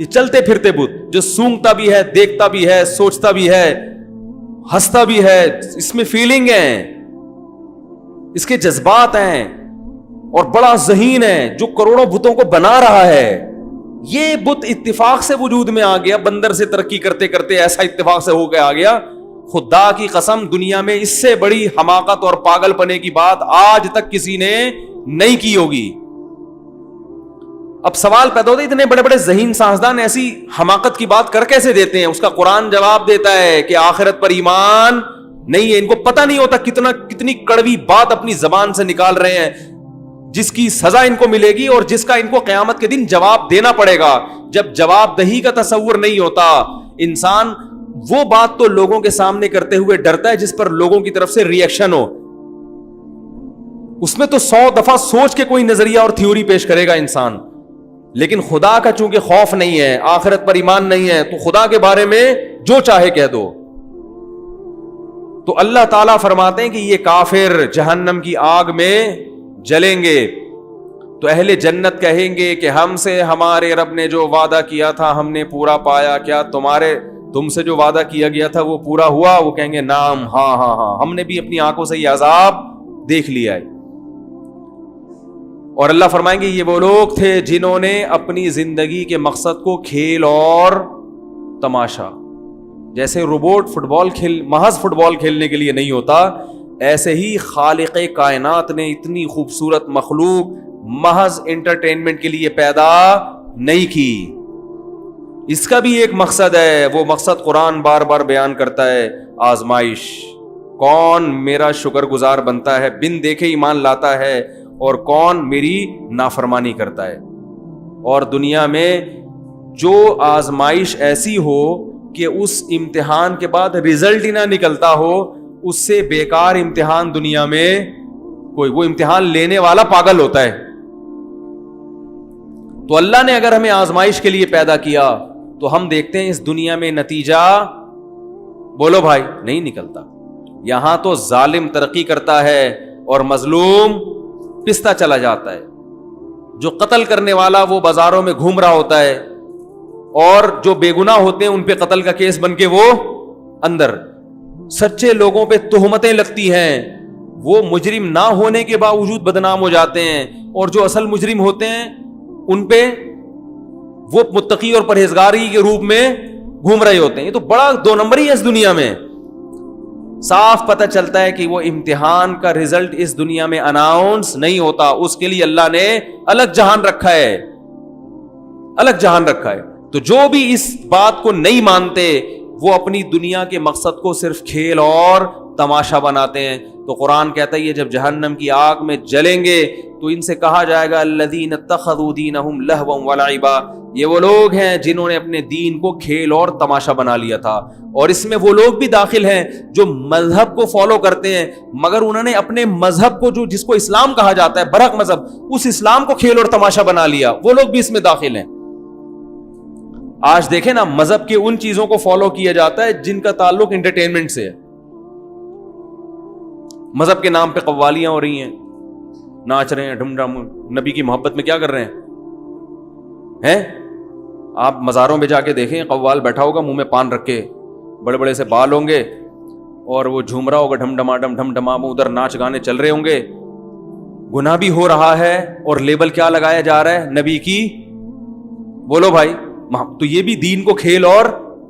یہ چلتے پھرتے بت جو سونگتا بھی ہے, دیکھتا بھی ہے, سوچتا بھی ہے, ہنستا بھی ہے, اس میں فیلنگ ہے, اس کے جذبات ہیں, اور بڑا ذہین ہے, جو کروڑوں بتوں کو بنا رہا ہے. یہ بت اتفاق سے وجود میں آ گیا, بندر سے ترقی کرتے کرتے ایسا اتفاق سے ہو کے آ گیا. خدا کی قسم دنیا میں اس سے بڑی حماقت اور پاگل پنے کی بات آج تک کسی نے نہیں کی ہوگی. اب سوال پیدا ہوتا ہے, اتنے بڑے بڑے ذہین سائنسدان ایسی حماقت کی بات کر کیسے دیتے ہیں؟ اس کا قرآن جواب دیتا ہے کہ آخرت پر ایمان نہیں ہے. ان کو پتہ نہیں ہوتا کتنی کڑوی بات اپنی زبان سے نکال رہے ہیں, جس کی سزا ان کو ملے گی اور جس کا ان کو قیامت کے دن جواب دینا پڑے گا. جب جواب دہی کا تصور نہیں ہوتا, انسان وہ بات تو لوگوں کے سامنے کرتے ہوئے ڈرتا ہے جس پر لوگوں کی طرف سے ری ایکشن ہو. اس میں تو 100 دفعہ سوچ کے کوئی نظریہ اور تھیوری پیش کرے گا انسان. لیکن خدا کا چونکہ خوف نہیں ہے, آخرت پر ایمان نہیں ہے, تو خدا کے بارے میں جو چاہے کہہ دو. تو اللہ تعالیٰ فرماتے ہیں کہ یہ کافر جہنم کی آگ میں جلیں گے. تو اہل جنت کہیں گے کہ ہم سے ہمارے رب نے جو وعدہ کیا تھا ہم نے پورا پایا, کیا تم سے جو وعدہ کیا گیا تھا وہ پورا ہوا؟ وہ کہیں گے نام, ہاں ہاں ہاں, ہم نے بھی اپنی آنکھوں سے یہ عذاب دیکھ لیا ہے. اور اللہ فرمائیں گے یہ وہ لوگ تھے جنہوں نے اپنی زندگی کے مقصد کو کھیل اور تماشا, جیسے روبوٹ محض فٹ بال کھیلنے کے لیے نہیں ہوتا, ایسے ہی خالق کائنات نے اتنی خوبصورت مخلوق محض انٹرٹینمنٹ کے لیے پیدا نہیں کی. اس کا بھی ایک مقصد ہے, وہ مقصد قرآن بار بار بیان کرتا ہے, آزمائش. کون میرا شکر گزار بنتا ہے, بن دیکھے ایمان لاتا ہے, اور کون میری نافرمانی کرتا ہے. اور دنیا میں جو آزمائش ایسی ہو کہ اس امتحان کے بعد رزلٹ ہی نہ نکلتا ہو, اس سے بیکار امتحان دنیا میں کوئی, وہ امتحان لینے والا پاگل ہوتا ہے. تو اللہ نے اگر ہمیں آزمائش کے لیے پیدا کیا تو ہم دیکھتے ہیں اس دنیا میں نتیجہ بولو بھائی نہیں نکلتا. یہاں تو ظالم ترقی کرتا ہے اور مظلوم پستا چلا جاتا ہے. جو قتل کرنے والا وہ بازاروں میں گھوم رہا ہوتا ہے, اور جو بے گناہ ہوتے ہیں ان پہ قتل کا کیس بن کے وہ اندر. سچے لوگوں پہ تہمتیں لگتی ہیں, وہ مجرم نہ ہونے کے باوجود بدنام ہو جاتے ہیں, اور جو اصل مجرم ہوتے ہیں ان پہ وہ متقی اور پرہیزگاری کے روپ میں گھوم رہے ہوتے ہیں. یہ تو بڑا 2 نمبری ہے اس دنیا میں. صاف پتہ چلتا ہے کہ وہ امتحان کا رزلٹ اس دنیا میں اناؤنس نہیں ہوتا, اس کے لیے اللہ نے الگ جہان رکھا ہے, الگ جہان رکھا ہے. تو جو بھی اس بات کو نہیں مانتے وہ اپنی دنیا کے مقصد کو صرف کھیل اور تماشا بناتے ہیں. تو قرآن کہتا ہے یہ جب جہنم کی آگ میں جلیں گے تو ان سے کہا جائے گا الذین اتخذوا دینہم لہوا ولعبا, یہ وہ لوگ ہیں جنہوں نے اپنے دین کو کھیل اور تماشا بنا لیا تھا. اور اس میں وہ لوگ بھی داخل ہیں جو مذہب کو فالو کرتے ہیں مگر انہوں نے اپنے مذہب کو, جو جس کو اسلام کہا جاتا ہے برحق مذہب, اس اسلام کو کھیل اور تماشا بنا لیا. وہ لوگ بھی اس میں داخل ہیں. آج دیکھیں نا, مذہب کے ان چیزوں کو فالو کیا جاتا ہے جن کا تعلق انٹرٹینمنٹ سے ہے. مذہب کے نام پہ قوالیاں ہو رہی ہیں, ناچ رہے ہیں, ڈھم ڈھم, نبی کی محبت میں کیا کر رہے ہیں؟ آپ مزاروں میں جا کے دیکھیں, قوال بیٹھا ہوگا منہ میں پان رکھ کے, بڑے بڑے سے بال ہوں گے, اور وہ جھوم رہا ہوگا ڈھم ڈھما ڈھم ڈھما, ادھر ناچ گانے چل رہے ہوں گے. گناہ بھی ہو رہا ہے اور لیبل کیا لگایا جا رہا ہے؟ نبی کی. بولو بھائی, تو یہ بھی دین کو کھیل, اور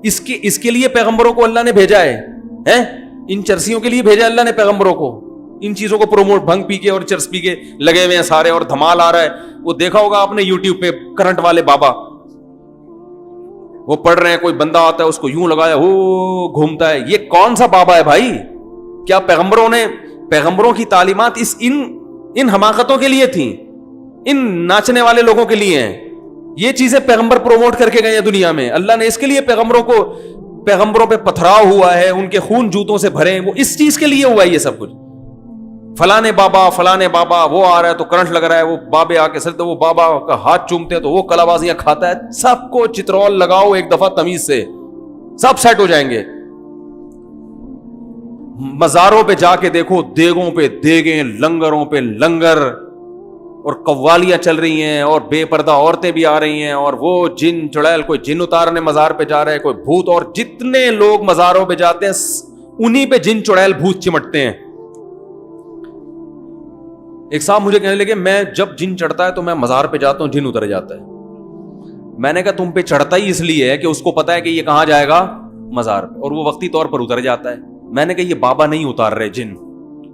اس کے لیے پیغمبروں کو اللہ نے بھیجا ہے, ان چرسیوں کے لیے بھیجا اللہ نے پیغمبروں کو, ان چیزوں کو پروموٹ, بھنگ پی کے اور چرس پی کے لگے ہوئے ہیں سارے, اور دھمال آ رہا ہے. وہ دیکھا ہوگا آپ نے یوٹیوب پہ کرنٹ والے بابا, وہ پڑھ رہے ہیں, کوئی بندہ آتا ہے اس کو یوں لگایا ہو گھومتا ہے. یہ کون سا بابا ہے بھائی؟ کیا پیغمبروں کی تعلیمات ان حماقتوں کے لیے تھیں, ان ناچنے والے لوگوں کے لیے ہیں؟ یہ چیزیں پیغمبر پروموٹ کر کے گئے ہیں دنیا میں. اللہ نے اس کے لیے پیغمبروں پہ پتھراؤ ہوا ہے, ان کے خون جوتوں سے بھرے ہیں, وہ اس چیز کے لیے ہوا ہے یہ سب کچھ. فلانے بابا وہ آ رہا ہے تو کرنٹ لگ رہا ہے, وہ بابے آ کے سلتے, وہ بابا کا ہاتھ چومتے ہیں تو وہ کلابازیاں کھاتا ہے. سب کو چترول لگاؤ ایک دفعہ تمیز سے, سب سیٹ ہو جائیں گے. مزاروں پہ جا کے دیکھو, دیگوں پہ دیگیں, لنگروں پہ لنگر, اور قوالیاں چل رہی ہیں اور بے پردہ عورتیں بھی آ رہی ہیں اور وہ جن چڑیل، کوئی جن اتارنے مزار پہ جا رہا ہے، کوئی بھوت، اور جتنے لوگ مزاروں پہ جاتے ہیں انہی پہ جن چڑیل بھوت چمٹتے ہیں. ایک صاحب مجھے کہنے لگے میں جب جن چڑھتا ہے تو میں مزار پہ جاتا ہوں، جن اتر جاتا ہے. میں نے کہا تم پہ چڑھتا ہی اس لیے ہے کہ اس کو پتا ہے کہ یہ کہاں جائے گا، مزار پہ، اور وہ وقتی طور پر اتر جاتا ہے. میں نے کہا یہ بابا نہیں اتار رہے جن.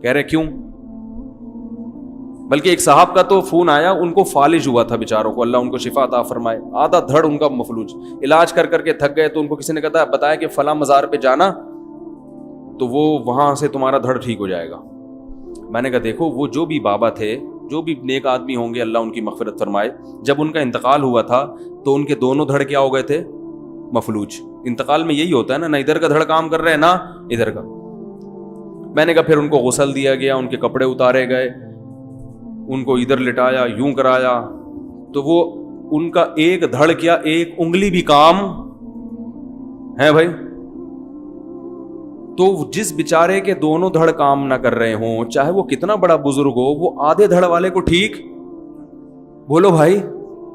کہہ رہے کیوں؟ بلکہ ایک صاحب کا تو فون آیا، ان کو فالج ہوا تھا بیچاروں کو، اللہ ان کو شفا عطا فرمائے، آدھا دھڑ ان کا مفلوج، علاج کر کر کے تھک گئے. تو ان کو کسی نے کہا بتایا کہ فلاں مزار پہ جانا تو وہ وہاں سے تمہارا دھڑ ٹھیک ہو جائے گا. میں نے کہا دیکھو وہ جو بھی بابا تھے، جو بھی نیک آدمی ہوں گے، اللہ ان کی مغفرت فرمائے، جب ان کا انتقال ہوا تھا تو ان کے دونوں دھڑ کیا ہو گئے تھے؟ مفلوج. انتقال میں یہی ہوتا ہے نا، نہ ادھر کا دھڑ کام کر رہے ہیں نہ ادھر کا. میں نے کہا پھر ان کو غسل دیا گیا، ان کے کپڑے اتارے گئے، ان کو ادھر لٹایا، یوں کرایا، تو وہ ان کا ایک دھڑ کیا، ایک انگلی بھی کام ہے بھائی. تو جس بیچارے کے دونوں دھڑ کام نہ کر رہے ہوں، چاہے وہ کتنا بڑا بزرگ ہو، وہ آدھے دھڑ والے کو ٹھیک، بولو بھائی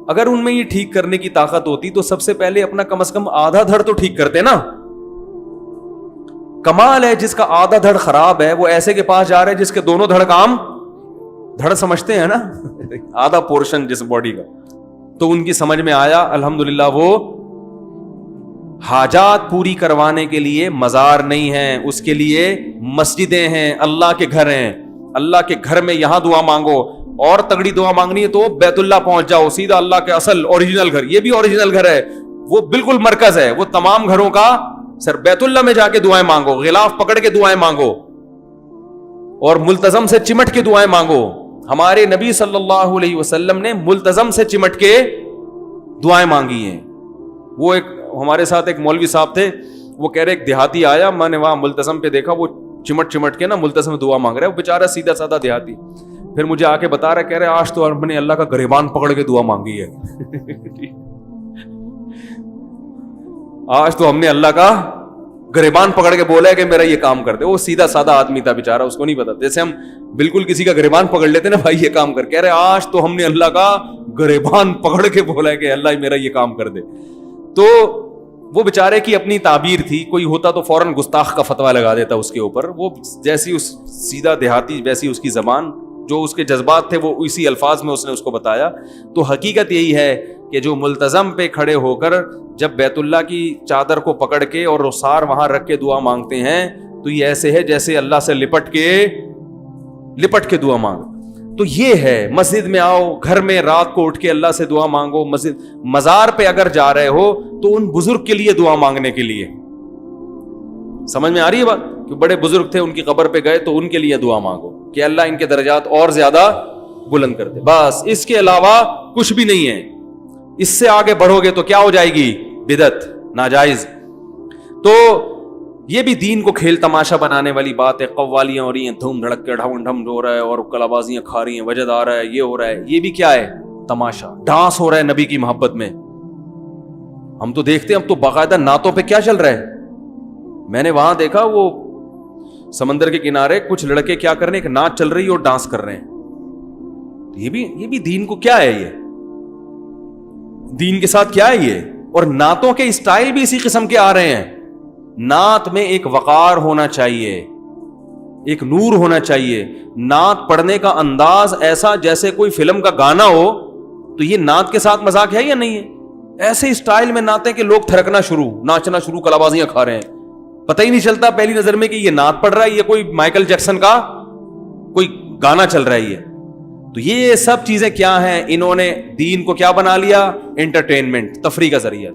اگر ان میں یہ ٹھیک کرنے کی طاقت ہوتی تو سب سے پہلے اپنا کم از کم آدھا دھڑ تو ٹھیک کرتے نا. کمال ہے جس کا آدھا دھڑ خراب ہے وہ ایسے کے پاس جا رہے جس کے دونوں دھڑ کام، دھڑ سمجھتے ہیں نا آدھا پورشن جس باڈی کا. تو ان کی سمجھ میں آیا الحمدللہ وہ حاجات پوری کروانے کے لیے مزار نہیں ہیں، اس کے لیے مسجدیں ہیں، اللہ کے گھر ہیں. اللہ کے گھر میں یہاں دعا مانگو، اور تگڑی دعا مانگنی ہے تو بیت اللہ پہنچ جاؤ، سیدھا اللہ کے اصل اوریجنل گھر. یہ بھی اوریجنل گھر ہے، وہ بالکل مرکز ہے، وہ تمام گھروں کا سر. بیت اللہ میں جا کے دعائیں مانگو، غلاف پکڑ کے دعائیں مانگو، اور ملتزم سے چمٹ کے دعائیں مانگو. ہمارے نبی صلی اللہ علیہ وسلم نے ملتزم سے چمٹ کے دعائیں مانگی ہیں. وہ ایک ہمارے ساتھ ایک مولوی صاحب تھے، وہ کہہ رہے ایک دیہاتی آیا، میں نے وہاں ملتزم پہ دیکھا وہ چمٹ کے نا ملتزم دعا مانگ رہا ہے، وہ بیچارہ سیدھا سادہ دیہاتی. پھر مجھے آ کے بتا رہا ہے، کہہ رہے آج تو ہم نے اللہ کا گریبان پکڑ کے دعا مانگی ہے آج تو ہم نے اللہ کا گریبان پکڑ کے بولا ہے کہ میرا یہ کام کر دے. وہ سیدھا سادہ آدمی تھا بیچارہ، اس کو نہیں پتا. جیسے ہم بالکل کسی کا گریبان پکڑ لیتے نا، بھائی یہ کام کر. کہہ رہے آج تو ہم نے اللہ کا گریبان پکڑ کے بولا ہے کہ اللہ میرا یہ کام کر دے. تو وہ بیچارے کی اپنی تعبیر تھی، کوئی ہوتا تو فوراً گستاخ کا فتویٰ لگا دیتا اس کے اوپر. وہ جیسی اس سیدھا دیہاتی ویسی اس کی زبان، جو اس کے جذبات تھے وہ اسی الفاظ میں اس نے اس کو بتایا. تو حقیقت یہی ہے کہ جو ملتزم پہ کھڑے ہو کر جب بیت اللہ کی چادر کو پکڑ کے اور رخسار وہاں رکھ کے دعا مانگتے ہیں تو یہ ایسے ہے جیسے اللہ سے لپٹ کے دعا مانگ. تو یہ ہے مسجد میں آؤ، گھر میں رات کو اٹھ کے اللہ سے دعا مانگو. مزار پہ اگر جا رہے ہو تو ان بزرگ کے لیے دعا مانگنے کے لیے. سمجھ میں آ رہی ہے بات؟ کہ بڑے بزرگ تھے، ان کی قبر پہ گئے تو ان کے لیے دعا مانگو کہ اللہ ان کے درجات اور زیادہ بلند کر دے. بس اس کے علاوہ کچھ بھی نہیں ہے. اس سے آگے بڑھو گے تو کیا ہو جائے گی؟ بدعت، ناجائز. تو یہ بھی دین کو کھیل تماشا بنانے والی بات ہے. قوالیاں ہو رہی ہیں، دھوم دھڑک کے ڈھم ڈھم ہو رہا ہے، اور کلابازیاں کھا رہی ہیں، وجد آ رہا ہے، یہ ہو رہا ہے. یہ بھی کیا ہے؟ تماشا، ڈانس ہو رہا ہے نبی کی محبت میں. ہم تو دیکھتے ہیں اب تو باقاعدہ نعتوں پہ کیا چل رہا ہے. میں نے وہاں دیکھا وہ سمندر کے کنارے کچھ لڑکے کیا کر رہے ہیں، ایک نعت چل رہی ہے اور ڈانس کر رہے ہیں. یہ بھی دین کو کیا ہے، یہ دین کے ساتھ کیا ہے یہ. اور نعتوں کے اسٹائل بھی اسی قسم کے آ رہے ہیں. نعت میں ایک وقار ہونا چاہیے، ایک نور ہونا چاہیے. نعت پڑھنے کا انداز ایسا جیسے کوئی فلم کا گانا ہو. تو یہ نعت کے ساتھ مذاق ہے یا نہیں ہے؟ ایسے اسٹائل میں نعتیں کہ لوگ تھرکنا شروع، ناچنا شروع، کلابازیاں کھا رہے ہیں. پتہ ہی نہیں چلتا پہلی نظر میں کہ یہ نعت پڑھ رہا ہے، یہ کوئی مائیکل جیکسن کا کوئی گانا چل رہا ہے یہ. تو یہ سب چیزیں کیا ہیں؟ انہوں نے دین کو کیا بنا لیا؟ انٹرٹینمنٹ، تفریح کا ذریعہ.